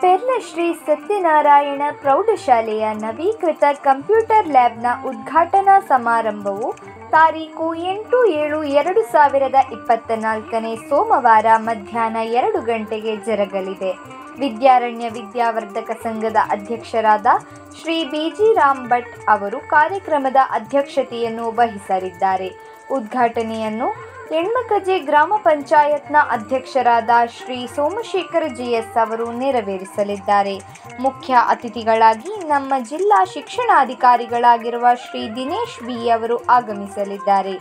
ಪೆರ್ಲ ಶ್ರೀ ಸತ್ಯನಾರಾಯಣ ಪ್ರೌಢಶಾಲೆಯ ನವೀಕೃತ ಕಂಪ್ಯೂಟರ್ ಲ್ಯಾಬ್ನ ಉದ್ಘಾಟನಾ ಸಮಾರಂಭವು ತಾರೀಖು 8/7/2024 ಸೋಮವಾರ ಮಧ್ಯಾಹ್ನ 2 ಗಂಟೆಗೆ ಜರಗಲಿದೆ. ವಿದ್ಯಾರಣ್ಯ ವಿದ್ಯಾವರ್ಧಕ ಸಂಘದ ಅಧ್ಯಕ್ಷರಾದ ಶ್ರೀ ಬಿ.ಜಿ. ರಾಮ್ ಭಟ್ ಅವರು ಕಾರ್ಯಕ್ರಮದ ಅಧ್ಯಕ್ಷತೆಯನ್ನು ವಹಿಸಲಿದ್ದಾರೆ. ಉದ್ಘಾಟನೆಯನ್ನು ಹೆಣ್ಮಕಜೆ ಗ್ರಾಮ ಪಂಚಾಯತ್ನ ಅಧ್ಯಕ್ಷರಾದ ಶ್ರೀ ಸೋಮಶೇಖರ ಜಿಎಸ್ ಅವರು ನೆರವೇರಿಸಲಿದ್ದಾರೆ. ಮುಖ್ಯ ಅತಿಥಿಗಳಾಗಿ ನಮ್ಮ ಜಿಲ್ಲಾ ಶಿಕ್ಷಣಾಧಿಕಾರಿಗಳಾಗಿರುವ ಶ್ರೀ ದಿನೇಶ್ ಬಿ ಅವರು ಆಗಮಿಸಲಿದ್ದಾರೆ.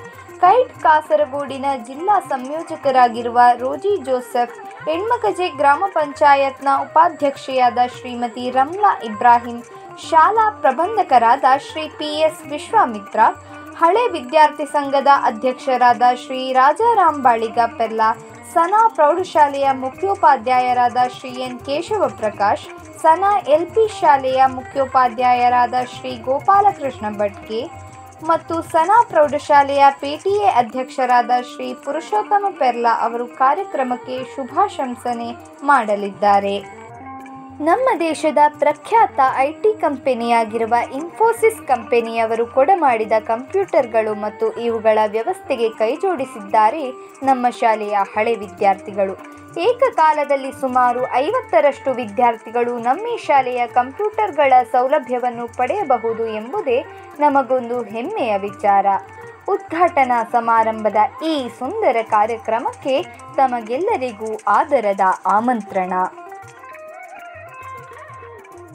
ಕೈಟ್ ಕಾಸರಗೋಡಿನ ಜಿಲ್ಲಾ ಸಂಯೋಜಕರಾಗಿರುವ ರೋಜಿ ಜೋಸೆಫ್, ಹೆಣ್ಮಕಜೆ ಗ್ರಾಮ ಪಂಚಾಯತ್ನ ಉಪಾಧ್ಯಕ್ಷೆಯಾದ ಶ್ರೀಮತಿ ರಮ್ಲಾ ಇಬ್ರಾಹಿಂ, ಶಾಲಾ ಪ್ರಬಂಧಕರಾದ ಶ್ರೀ ಪಿ.ಎಸ್. ವಿಶ್ವಾಮಿತ್ರ, ಹಳೆ ವಿದ್ಯಾರ್ಥಿ ಸಂಘದ ಅಧ್ಯಕ್ಷರಾದ ಶ್ರೀ ರಾಜಾರಾಮ್ ಬಾಳಿಗ ಪೆರ್ಲ, ಸನಾ ಪ್ರೌಢಶಾಲೆಯ ಮುಖ್ಯೋಪಾಧ್ಯಾಯರಾದ ಶ್ರೀ ಎನ್ ಕೇಶವ ಪ್ರಕಾಶ್, ಸನಾ ಎಲ್ಪಿ ಶಾಲೆಯ ಮುಖ್ಯೋಪಾಧ್ಯಾಯರಾದ ಶ್ರೀ ಗೋಪಾಲಕೃಷ್ಣ ಭಟ್ಕೆ ಮತ್ತು ಸನಾ ಪ್ರೌಢಶಾಲೆಯ ಪಿಟಿಎ ಅಧ್ಯಕ್ಷರಾದ ಶ್ರೀ ಪುರುಷೋತ್ತಮ ಪೆರ್ಲ ಅವರು ಕಾರ್ಯಕ್ರಮಕ್ಕೆ ಶುಭಾಶಂಸನೆ ಮಾಡಲಿದ್ದಾರೆ. ನಮ್ಮ ದೇಶದ ಪ್ರಖ್ಯಾತ ಐಟಿ ಕಂಪನಿಯಾಗಿರುವ ಇನ್ಫೋಸಿಸ್ ಕಂಪನಿಯವರು ಕೊಡಮಾಡಿದ ಕಂಪ್ಯೂಟರ್ಗಳು ಮತ್ತು ಇವುಗಳ ವ್ಯವಸ್ಥೆಗೆ ಕೈಜೋಡಿಸಿದ್ದಾರೆ ನಮ್ಮ ಶಾಲೆಯ ಹಳೆ ವಿದ್ಯಾರ್ಥಿಗಳು. ಏಕಕಾಲದಲ್ಲಿ ಸುಮಾರು 50ರಷ್ಟು ವಿದ್ಯಾರ್ಥಿಗಳು ನಮ್ಮ ಶಾಲೆಯ ಕಂಪ್ಯೂಟರ್ಗಳ ಸೌಲಭ್ಯವನ್ನು ಪಡೆಯಬಹುದು ಎಂಬುದೇ ನಮಗೊಂದು ಹೆಮ್ಮೆಯ ವಿಚಾರ. ಉದ್ಘಾಟನಾ ಸಮಾರಂಭದ ಈ ಸುಂದರ ಕಾರ್ಯಕ್ರಮಕ್ಕೆ ತಮಗೆಲ್ಲರಿಗೂ ಆದರದ ಆಮಂತ್ರಣ.